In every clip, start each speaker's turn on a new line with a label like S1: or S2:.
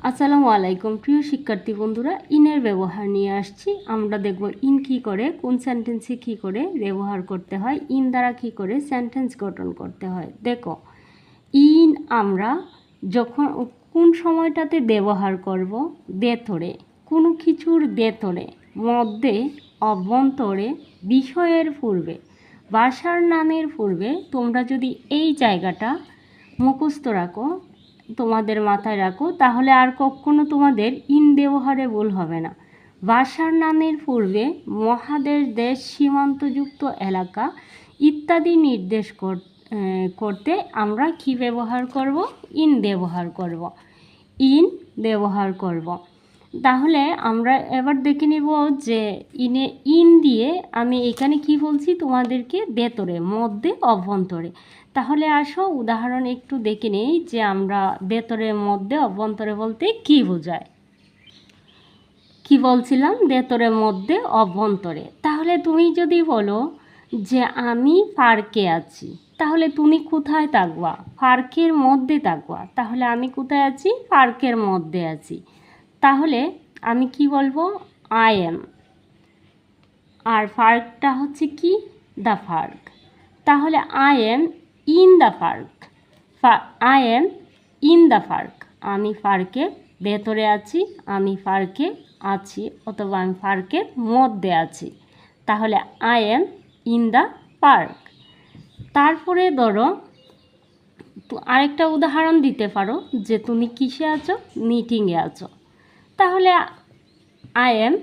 S1: আসসালামু আলাইকুম প্রিয় শিক্ষার্থী বন্ধুরা, ইনের ব্যবহার নিয়ে আসছি। আমরা দেখব ইন কী করে, কোন সেন্টেন্সে কী করে ব্যবহার করতে হয়, ইন দ্বারা কী করে সেন্টেন্স গঠন করতে হয়। দেখো, ইন আমরা যখন কোন সময়টাতে ব্যবহার করব, ভেতরে, কোনো কিছুর ভেতরে, মধ্যে, অভ্যন্তরে, বিষয়ের পূর্বে, ভাষার নামের পূর্বে। তোমরা যদি এই জায়গাটা মুখস্থ রাখো, তোমাদের মাথায় রাখো, তাহলে আর কখনো তোমাদের ইন ব্যবহারে ভুল হবে না। ভাষার নামের পূর্বে মহাদেশ, দেশ, সীমান্তযুক্ত এলাকা ইত্যাদি নির্দেশ করতে আমরা কি ব্যবহার করব? ইন ব্যবহার করব। ইন ব্যবহার করব। তাহলে আমরা এবার দেখে নেব যে ইন দিয়ে আমি এখানে কি বলছি তোমাদেরকে, ভেতরে, মধ্যে, অভ্যন্তরে। তাহলে আসো উদাহরণ একটু দেখে নেই যে আমরা ভেতরে, মধ্যে, অভ্যন্তরে বলতে কি বোঝায়। কি বলছিলাম? ভেতরে, মধ্যে, অভ্যন্তরে। তাহলে তুমি যদি বলো যে আমি পার্কে আছি, তাহলে তুমি কোথায় থাকবা? পার্কের মধ্যে থাকবা। তাহলে আমি কোথায় আছি? পার্কের মধ্যে আছি। তাহলে আমি কি বলবো? I am. আর পার্কটা হচ্ছে কি? The park. তাহলে I am in the park. I am in the park. আমি পার্কের ভেতরে আছি, আমি পার্কে আছি, অথবা আমি পার্কের মধ্যে আছি। তাহলে I am in the park. তারপরে ধরো আরেকটা উদাহরণ দিতে পারো যে তুমি কিসে আছো? মিটিংয়ে আছো। তাহলে I am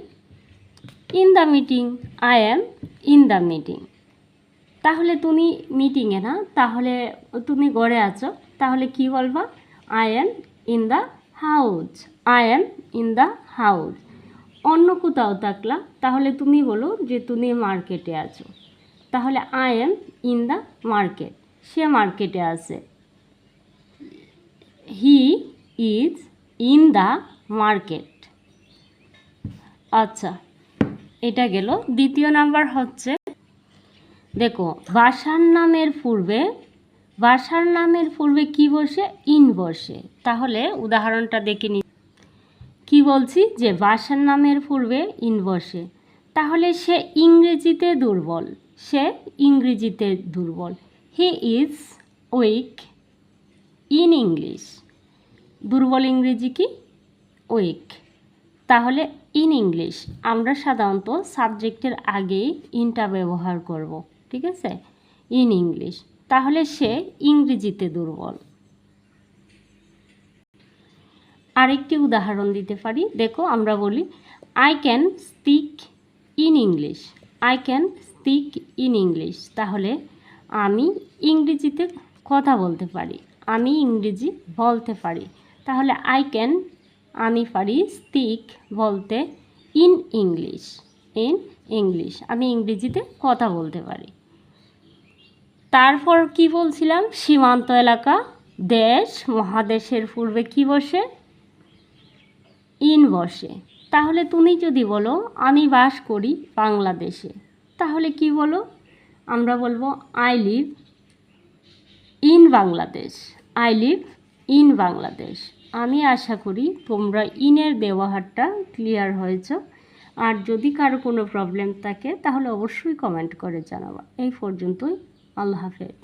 S1: in the meeting. I am in the meeting. তাহলে তুমি মিটিংয়ে না, তাহলে তুমি ঘরে আছো, তাহলে কি বলবা? I am in the house. I am in the house. অন্য কোথাও থাকলা, তাহলে তুমি বলো যে তুমি মার্কেটে আছো। তাহলে I am in the market. সে মার্কেটে আছে। He is in the market. আচ্ছা, এটা গেল। দ্বিতীয় নাম্বার হচ্ছে, দেখো, ভাষার নামের পূর্বে কি বসে? ইন বসে। তাহলে উদাহরণটা দেখে নি। কি বলছি? যে ভাষার নামের পূর্বে ইন বসে। তাহলে সে ইংরেজিতে দুর্বল। সে ইংরেজিতে দুর্বল। He is weak in English. দুর্বল ইংরেজি কি? উইক। তাহলে ইন ইংলিশ আমরা সাধারণত সাবজেক্টের আগেই ইনটা ব্যবহার করব। ঠিক আছে? In English. তাহলে সে ইংরেজিতে দুর্বল। আরেকটি উদাহরণ দিতে পারি। দেখো, আমরা বলি I can speak in English. I can speak in English. তাহলে আমি ইংরেজিতে কথা বলতে পারি, আমি ইংরেজি বলতে পারি। তাহলে আই ক্যান, আমি পারি, স্পিক বলতে, ইন ইংলিশ। ইন ইংলিশ আমি ইংরেজিতে কথা বলতে পারি। তারপর কি বলছিলাম? সীমান্ত এলাকা, দেশ, মহাদেশের পূর্বে কি বসে? ইন বসে। তাহলে তুমি যদি বলো আমি বাস করি বাংলাদেশে, তাহলে কি বলো? আমরা বলবো I live in Bangladesh. I live in Bangladesh. আমি আশা করি তোমরা ইনের ব্যবহারটা ক্লিয়ার হয়েছ। আর যদি কারো কোনো প্রবলেম থাকে তাহলে অবশ্যই কমেন্ট করে জানাবা। এই পর্যন্তই। আল্লাহ হাফেজ।